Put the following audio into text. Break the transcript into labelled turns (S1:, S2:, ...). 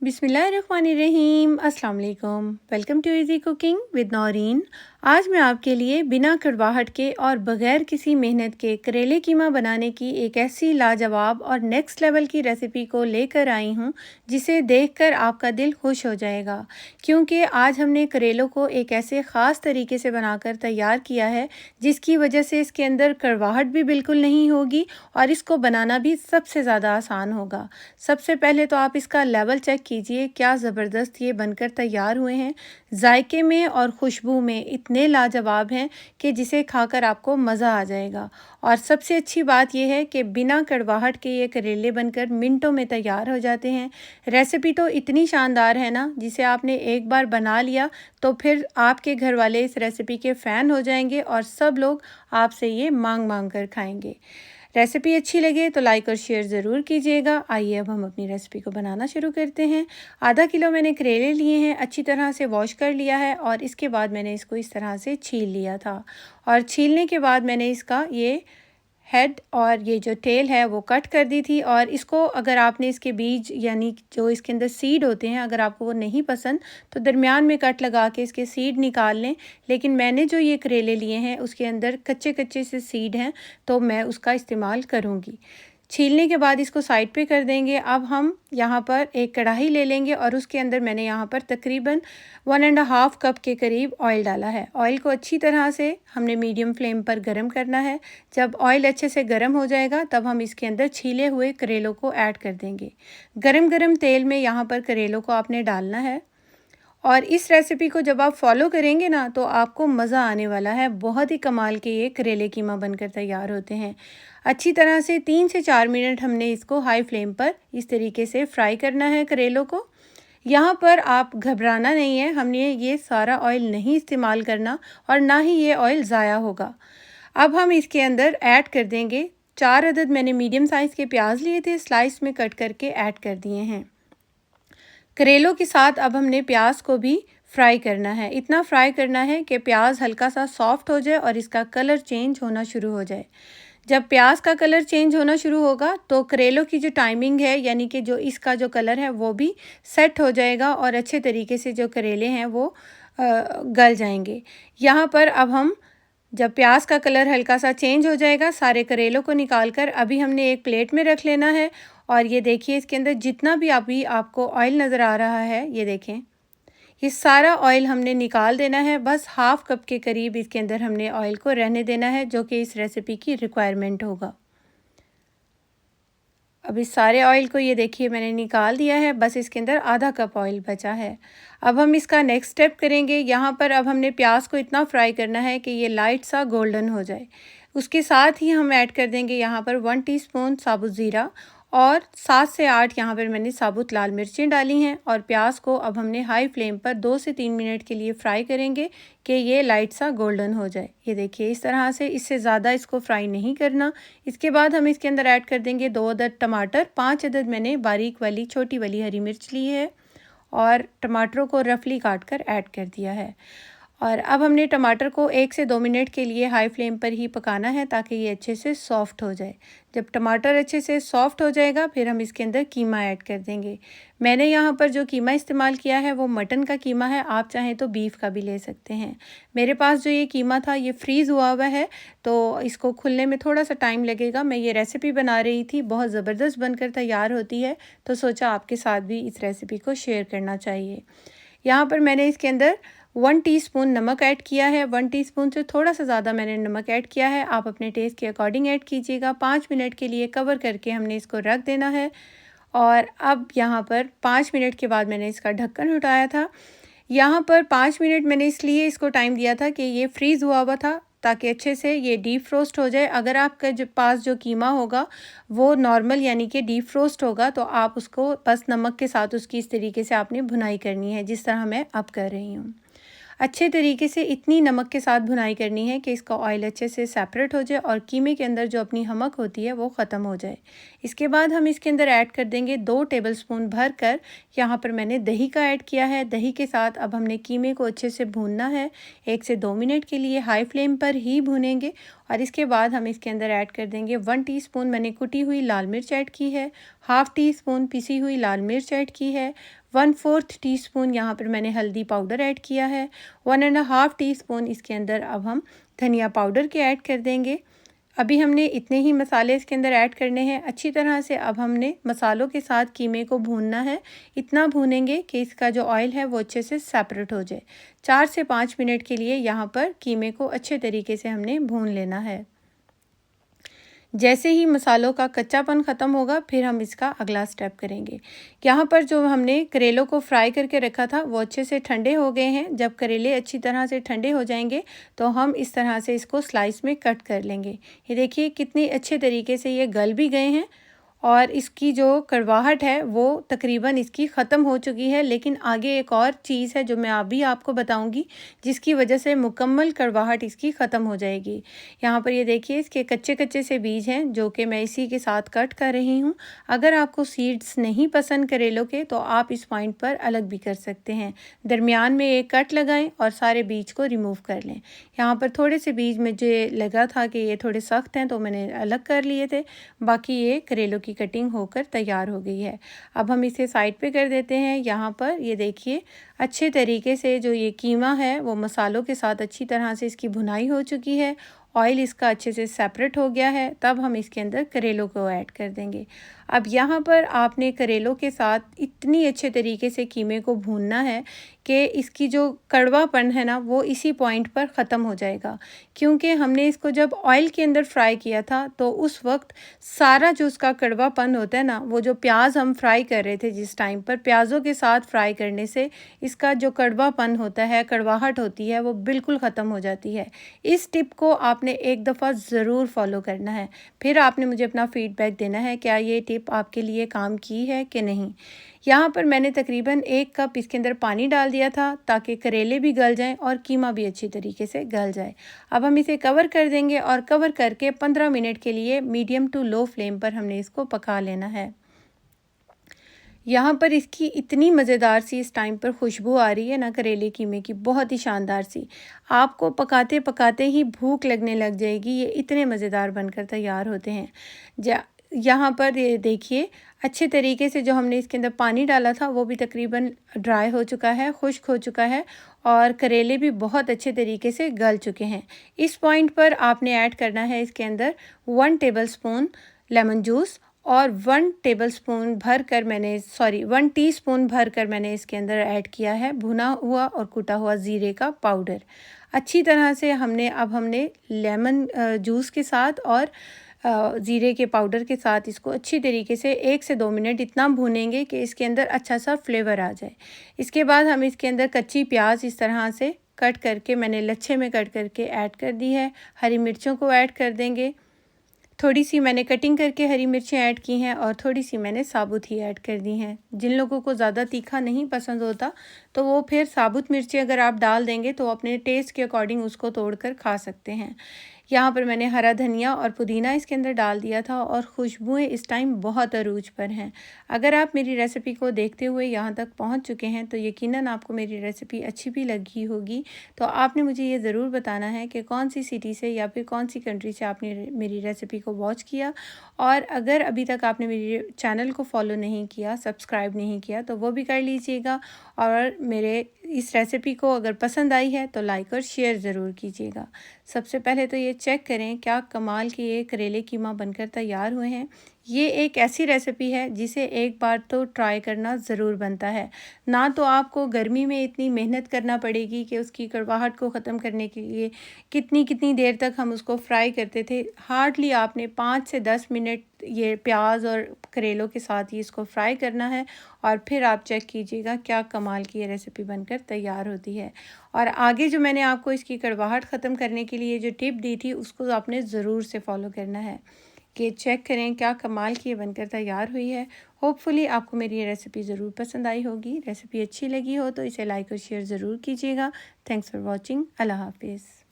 S1: बिस्मिल्लाहिर्रहमानिर्रहीम। अस्सलाम वालेकुम। Welcome to easy cooking with Naureen. आज मैं आपके लिए बिना कड़वाहट के और बग़ैर किसी मेहनत के करेले कीमा बनाने की एक ऐसी लाजवाब और नेक्स्ट लेवल की रेसिपी को लेकर आई हूँ जिसे देखकर आपका दिल खुश हो जाएगा, क्योंकि आज हमने करेलों को एक ऐसे ख़ास तरीके से बनाकर तैयार किया है जिसकी वजह से इसके अंदर कड़वाहट भी बिल्कुल नहीं होगी और इसको बनाना भी सबसे ज़्यादा आसान होगा। सबसे पहले तो आप इसका लेवल चेक कीजिए, क्या ज़बरदस्त ये बनकर तैयार हुए हैं। जायके में और खुशबू में इतने लाजवाब हैं कि जिसे खाकर आपको मज़ा आ जाएगा। और सबसे अच्छी बात यह है कि बिना कड़वाहट के ये करेले बनकर मिनटों में तैयार हो जाते हैं। रेसिपी तो इतनी शानदार है ना, जिसे आपने एक बार बना लिया तो फिर आपके घर वाले इस रेसिपी के फ़ैन हो जाएंगे और सब लोग आपसे ये मांग मांग कर खाएंगे। रेसिपी अच्छी लगे तो लाइक और शेयर ज़रूर कीजिएगा। आइए अब हम अपनी रेसिपी को बनाना शुरू करते हैं। आधा किलो मैंने करेले लिए हैं, अच्छी तरह से वॉश कर लिया है और इसके बाद मैंने इसको इस तरह से छील लिया था। और छीलने के बाद मैंने इसका ये हेड और ये जो टेल है वो कट कर दी थी। और इसको अगर आपने इसके बीज यानी जो इसके अंदर सीड होते हैं, अगर आपको वो नहीं पसंद तो दरमियान में कट लगा के इसके सीड निकाल लें। लेकिन मैंने जो ये करेले लिए हैं उसके अंदर कच्चे कच्चे से सीड हैं, तो मैं उसका इस्तेमाल करूँगी। छीलने के बाद इसको साइड पे कर देंगे। अब हम यहाँ पर एक कढ़ाई ले लेंगे और उसके अंदर मैंने यहाँ पर तकरीबन 1.5 कप के करीब ऑयल डाला है। ऑयल को अच्छी तरह से हमने मीडियम फ्लेम पर गर्म करना है। जब ऑयल अच्छे से गर्म हो जाएगा तब हम इसके अंदर छीले हुए करेलों को ऐड कर देंगे। गरम गरम तेल में यहाँ पर करेलों को आपने डालना है और इस रेसिपी को जब आप फॉलो करेंगे ना तो आपको मज़ा आने वाला है। बहुत ही कमाल के ये करेले कीमा बनकर तैयार होते हैं। अच्छी तरह से 3 से 4 मिनट हमने इसको हाई फ्लेम पर इस तरीके से फ्राई करना है करेलों को। यहाँ पर आप घबराना नहीं है, हमने ये सारा ऑयल नहीं इस्तेमाल करना और ना ही ये ऑयल ज़ाया होगा। अब हम इसके अंदर ऐड कर देंगे 4 अदद मैंने मीडियम साइज़ के प्याज लिए थे, स्लाइस में कट करके ऐड कर दिए हैं। करेलों के साथ अब हमने प्याज को भी फ्राई करना है। इतना फ्राई करना है कि प्याज हल्का सा सॉफ्ट हो जाए और इसका कलर चेंज होना शुरू हो जाए। जब प्याज का कलर चेंज होना शुरू होगा तो करेलों की जो टाइमिंग है, यानी कि जो इसका जो कलर है वो भी सेट हो जाएगा और अच्छे तरीके से जो करेले हैं वो गल जाएंगे। यहाँ पर अब हम जब प्याज का कलर हल्का सा चेंज हो जाएगा, सारे करेलों को निकाल कर अभी हमने एक प्लेट में रख लेना है। और ये देखिए इसके अंदर जितना भी अभी आपको ऑयल नज़र आ रहा है, ये देखें, ये सारा ऑयल हमने निकाल देना है। बस हाफ़ कप के करीब इसके अंदर हमने ऑयल को रहने देना है, जो कि इस रेसिपी की रिक्वायरमेंट होगा। अब इस सारे ऑयल को ये देखिए मैंने निकाल दिया है, बस इसके अंदर आधा कप ऑयल बचा है। अब हम इसका नेक्स्ट स्टेप करेंगे। यहाँ पर अब हमने प्याज को इतना फ्राई करना है कि ये लाइट सा गोल्डन हो जाए। उसके साथ ही हम ऐड कर देंगे यहाँ पर 1 टीस्पून साबुत ज़ीरा और 7 से 8 यहाँ पर मैंने साबुत लाल मिर्चें डाली हैं। और प्याज को अब हमने हाई फ्लेम पर 2 से 3 मिनट के लिए फ्राई करेंगे कि ये लाइट सा गोल्डन हो जाए। ये देखिए इस तरह से, इससे ज़्यादा इसको फ्राई नहीं करना। इसके बाद हम इसके अंदर ऐड कर देंगे 2 अदद टमाटर, 5 अदद मैंने बारीक वाली छोटी वाली हरी मिर्च ली है और टमाटरों को रफली काट कर ऐड कर दिया है। और अब हमने टमाटर को 1 से 2 मिनट के लिए हाई फ्लेम पर ही पकाना है ताकि ये अच्छे से सॉफ़्ट हो जाए। जब टमाटर अच्छे से सॉफ़्ट हो जाएगा फिर हम इसके अंदर कीमा ऐड कर देंगे। मैंने यहाँ पर जो कीमा इस्तेमाल किया है वो मटन का कीमा है, आप चाहें तो बीफ का भी ले सकते हैं। मेरे पास जो ये कीमा था ये फ्रीज़ हुआ हुआ है, तो इसको खुलने में थोड़ा सा टाइम लगेगा। मैं ये रेसिपी बना रही थी, बहुत ज़बरदस्त बनकर तैयार होती है, तो सोचा आपके साथ भी इस रेसिपी को शेयर करना चाहिए। यहाँ पर मैंने इसके अंदर 1 टीस्पून नमक ऐड किया है। 1 टीस्पून से थोड़ा सा ज़्यादा मैंने नमक ऐड किया है, आप अपने टेस्ट के अकॉर्डिंग ऐड कीजिएगा। 5 मिनट के लिए कवर करके हमने इसको रख देना है। और अब यहाँ पर 5 मिनट के बाद मैंने इसका ढक्कन उठाया था। यहाँ पर 5 मिनट मैंने इसलिए इसको टाइम दिया था कि ये फ्रीज़ हुआ हुआ था ताकि अच्छे से ये डीप फ्रोस्ट हो जाए। अगर आपके जो पास जो कीमा होगा वो नॉर्मल यानी कि डीप फ्रोस्ट होगा तो आप उसको बस नमक के साथ उसकी इस तरीके से आपने भुनाई करनी है, जिस तरह मैं अब कर रही हूँ। अच्छे तरीके से इतनी नमक के साथ भुनाई करनी है कि इसका ऑयल अच्छे से सेपरेट हो जाए और कीमे के अंदर जो अपनी हमक होती है वो ख़त्म हो जाए। इसके बाद हम इसके अंदर ऐड कर देंगे 2 टेबलस्पून भर कर, यहाँ पर मैंने दही का ऐड किया है। दही के साथ अब हमने कीमे को अच्छे से भूनना है। 1 से 2 मिनट के लिए हाई फ्लेम पर ही भूनेंगे। और इसके बाद हम इसके अंदर ऐड कर देंगे 1 टीस्पून मैंने कुटी हुई लाल मिर्च ऐड की है, हाफ़ टी स्पून पिसी हुई लाल मिर्च ऐड की है, 1/4 टीस्पून यहाँ पर मैंने हल्दी पाउडर ऐड किया है। 1.5 टीस्पून इसके अंदर अब हम धनिया पाउडर के ऐड कर देंगे। अभी हमने इतने ही मसाले इसके अंदर ऐड करने हैं। अच्छी तरह से अब हमने मसालों के साथ कीमे को भूनना है। इतना भूनेंगे कि इसका जो ऑयल है वो अच्छे से सेपरेट हो जाए। 4 से 5 मिनट के लिए यहाँ पर कीमे को अच्छे तरीके से हमने भून लेना है। जैसे ही मसालों का कच्चापन ख़त्म होगा फिर हम इसका अगला स्टेप करेंगे। यहाँ पर जो हमने करेलों को फ्राई करके रखा था वो अच्छे से ठंडे हो गए हैं। जब करेले अच्छी तरह से ठंडे हो जाएंगे तो हम इस तरह से इसको स्लाइस में कट कर लेंगे। ये देखिए कितनी अच्छे तरीके से ये गल भी गए हैं और इसकी जो कड़वाहट है वो तकरीबन इसकी ख़त्म हो चुकी है। लेकिन आगे एक और चीज़ है जो मैं अभी आपको बताऊंगी जिसकी वजह से मुकम्मल कड़वाहट इसकी ख़त्म हो जाएगी। यहाँ पर ये देखिए इसके कच्चे कच्चे से बीज हैं जो कि मैं इसी के साथ कट कर रही हूँ। अगर आपको सीड्स नहीं पसंद करेलों के तो आप इस पॉइंट पर अलग भी कर सकते हैं। दरमियान में एक कट लगाएं और सारे बीज को रिमूव कर लें। यहाँ पर थोड़े से बीज मुझे लगा था कि ये थोड़े सख्त हैं तो मैंने अलग कर लिए थे। बाकी ये करेलों की कटिंग होकर तैयार हो गई है। अब हम इसे साइड पे कर देते हैं। यहाँ पर ये देखिए अच्छे तरीके से जो ये कीमा है वो मसालों के साथ अच्छी तरह से इसकी भुनाई हो चुकी है। ऑयल इसका अच्छे से सेपरेट हो गया है। तब हम इसके अंदर करेलों को ऐड कर देंगे। अब यहाँ पर आपने करेलों के साथ इतनी अच्छे तरीके से कीमे को भूनना है कि इसकी जो कड़वापन है ना वो इसी पॉइंट पर ख़त्म हो जाएगा। क्योंकि हमने इसको जब ऑयल के अंदर फ्राई किया था तो उस वक्त सारा जो उसका कड़वापन होता है ना, वो जो प्याज हम फ्राई कर रहे थे जिस टाइम पर, प्याज़ों के साथ फ्राई करने से इसका जो कड़वापन होता है, कड़वाहट होती है, वो बिल्कुल ख़त्म हो जाती है। इस टिप को आपने एक दफ़ा ज़रूर फॉलो करना है। फिर आपने मुझे अपना फीडबैक देना है क्या ये टिप आपके लिए काम की है कि नहीं। यहाँ पर मैंने तकरीबन 1 कप इसके अंदर पानी डाल दिया था ताकि करेले भी गल जाएं और कीमा भी अच्छी तरीके से गल जाए। अब हम इसे कवर कर देंगे और कवर करके 15 मिनट के लिए मीडियम टू लो फ्लेम पर हमने इसको पका लेना है। यहाँ पर इसकी इतनी मज़ेदार सी इस टाइम पर खुशबू आ रही है ना करेले कीमे की, बहुत ही शानदार सी। आपको पकाते पकाते ही भूख लगने लग जाएगी। ये इतने मज़ेदार बनकर तैयार होते हैं। यहाँ पर ये देखिए अच्छे तरीके से जो हमने इसके अंदर पानी डाला था वो भी तकरीबन ड्राई हो चुका है, खुश्क हो चुका है और करेले भी बहुत अच्छे तरीके से गल चुके हैं। इस पॉइंट पर आपने ऐड करना है इसके अंदर 1 टेबलस्पून लेमन जूस और 1 टीस्पून भर कर मैंने इसके अंदर ऐड किया है भुना हुआ और कुटा हुआ ज़ीरे का पाउडर। अच्छी तरह से हमने लेमन जूस के साथ और ज़ीरे के पाउडर के साथ इसको अच्छी तरीके से 1 से 2 मिनट इतना भूनेंगे कि इसके अंदर अच्छा सा फ्लेवर आ जाए। इसके बाद हम इसके अंदर कच्ची प्याज इस तरह से कट करके मैंने लच्छे में कट करके ऐड कर दी है। हरी मिर्चों को ऐड कर देंगे। थोड़ी सी मैंने कटिंग करके हरी मिर्चें ऐड की हैं और थोड़ी सी मैंने साबुत ही ऐड कर दी हैं। जिन लोगों को ज़्यादा तीखा नहीं पसंद होता तो वो फिर साबुत मिर्चें अगर आप डाल देंगे तो अपने टेस्ट के अकॉर्डिंग उसको तोड़कर खा सकते हैं। यहाँ पर मैंने हरा धनिया और पुदीना इसके अंदर डाल दिया था और खुशबुएं इस टाइम बहुत अरूज पर हैं। अगर आप मेरी रेसिपी को देखते हुए यहाँ तक पहुँच चुके हैं तो यकीनन आपको मेरी रेसिपी अच्छी भी लगी होगी। तो आपने मुझे ये ज़रूर बताना है कि कौन सी सिटी से या फिर कौन सी कंट्री से आपने मेरी रेसिपी को वॉच किया। और अगर अभी तक आपने मेरे चैनल को फॉलो नहीं किया, सब्सक्राइब नहीं किया तो वो भी कर लीजिएगा। और मेरे इस रेसिपी को अगर पसंद आई है तो लाइक और शेयर ज़रूर कीजिएगा। सबसे पहले तो ये चेक करें क्या कमाल के ये करेले कीमा बनकर तैयार हुए हैं। ये एक ऐसी रेसिपी है जिसे एक बार तो ट्राई करना ज़रूर बनता है। ना तो आपको गर्मी में इतनी मेहनत करना पड़ेगी कि उसकी कड़वाहट को ख़त्म करने के लिए कितनी देर तक हम उसको फ्राई करते थे। हार्डली आपने 5 से 10 मिनट ये प्याज और करेलों के साथ ही इसको फ्राई करना है और फिर आप चेक कीजिएगा क्या कमाल की ये रेसिपी बनकर तैयार होती है। और आगे जो मैंने आपको इसकी कड़वाहट ख़त्म करने के लिए जो टिप दी थी उसको आपने ज़रूर से फॉलो करना है कि चेक करें क्या कमाल की ये बनकर तैयार हुई है। होपफुली आपको मेरी ये रेसिपी ज़रूर पसंद आई होगी। रेसिपी अच्छी लगी हो तो इसे लाइक और शेयर ज़रूर कीजिएगा। Thanks for watching. अल्लाह हाफिज़।